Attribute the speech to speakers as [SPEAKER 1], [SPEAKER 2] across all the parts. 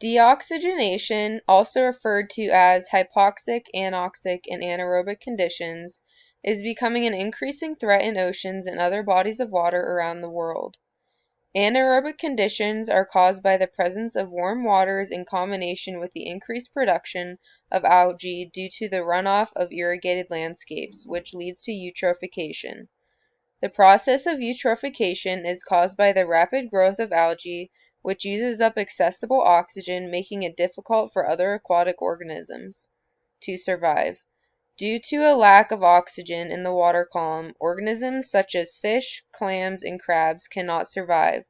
[SPEAKER 1] Deoxygenation, also referred to as hypoxic, anoxic, and anaerobic conditions, is becoming an increasing threat in oceans and other bodies of water around the world. Anaerobic conditions are caused by the presence of warm waters in combination with the increased production of algae due to the runoff of irrigated landscapes, which leads to eutrophication. The process of eutrophication is caused by the rapid growth of algae, which uses up accessible oxygen, making it difficult for other aquatic organisms to survive. Due to a lack of oxygen in the water column, organisms such as fish, clams, and crabs cannot survive.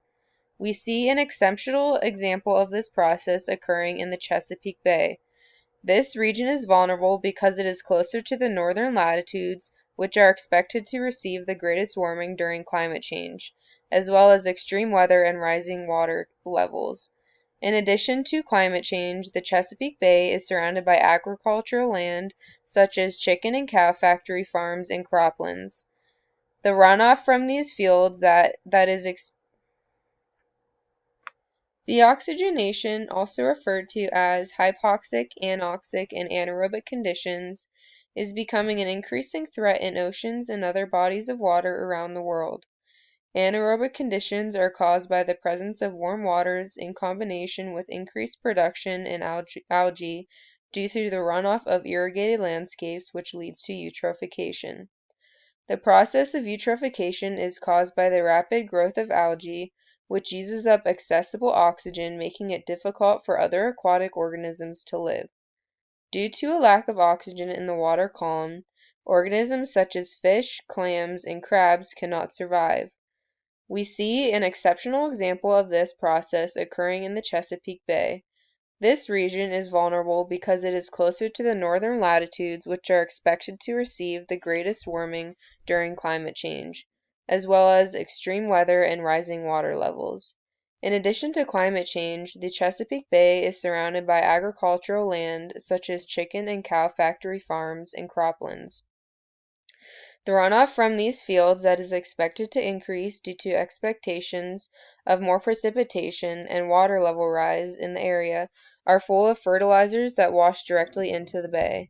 [SPEAKER 1] We see an exceptional example of this process occurring in the Chesapeake Bay. This region is vulnerable because it is closer to the northern latitudes, which are expected to receive the greatest warming during climate change, as well as extreme weather and rising water levels. In addition to climate change, the Chesapeake Bay is surrounded by agricultural land, such as chicken and cow factory farms and croplands. The runoff from these fields Deoxygenation, also referred to as hypoxic, anoxic, and anaerobic conditions, is becoming an increasing threat in oceans and other bodies of water around the world. Anaerobic conditions are caused by the presence of warm waters in combination with increased production in algae due to the runoff of irrigated landscapes, which leads to eutrophication. The process of eutrophication is caused by the rapid growth of algae, which uses up accessible oxygen, making it difficult for other aquatic organisms to live. Due to a lack of oxygen in the water column, organisms such as fish, clams, and crabs cannot survive. We see an exceptional example of this process occurring in the Chesapeake Bay. This region is vulnerable because it is closer to the northern latitudes, which are expected to receive the greatest warming during climate change, as well as extreme weather and rising water levels. In addition to climate change, the Chesapeake Bay is surrounded by agricultural land such as chicken and cow factory farms and croplands. The runoff from these fields that is expected to increase due to expectations of more precipitation and water level rise in the area are full of fertilizers that wash directly into the bay.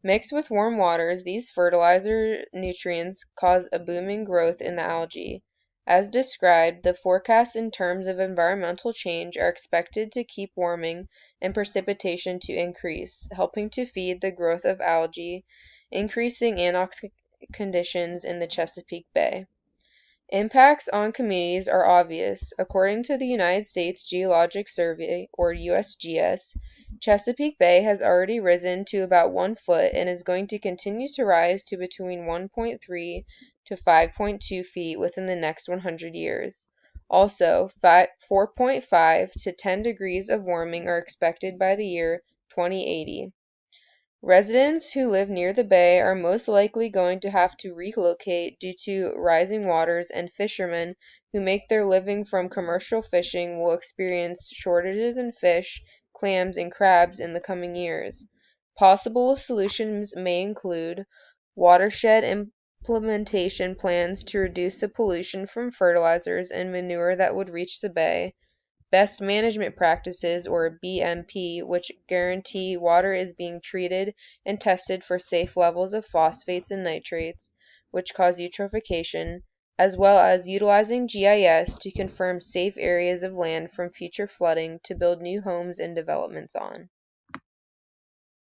[SPEAKER 1] Mixed with warm waters, these fertilizer nutrients cause a booming growth in the algae. As described, the forecasts in terms of environmental change are expected to keep warming and precipitation to increase, helping to feed the growth of algae, increasing anoxic conditions in the Chesapeake Bay. Impacts on communities are obvious. According to the United States Geologic Survey, or USGS, Chesapeake Bay has already risen to about 1 foot and is going to continue to rise to between 1.3 to 5.2 feet within the next 100 years. Also, 4.5 to 10 degrees of warming are expected by the year 2080. Residents who live near the bay are most likely going to have to relocate due to rising waters, and fishermen who make their living from commercial fishing will experience shortages in fish, clams, and crabs in the coming years. Possible solutions may include watershed implementation plans to reduce the pollution from fertilizers and manure that would reach the bay, best management practices, or BMP, which guarantee water is being treated and tested for safe levels of phosphates and nitrates, which cause eutrophication, as well as utilizing GIS to confirm safe areas of land from future flooding to build new homes and developments on.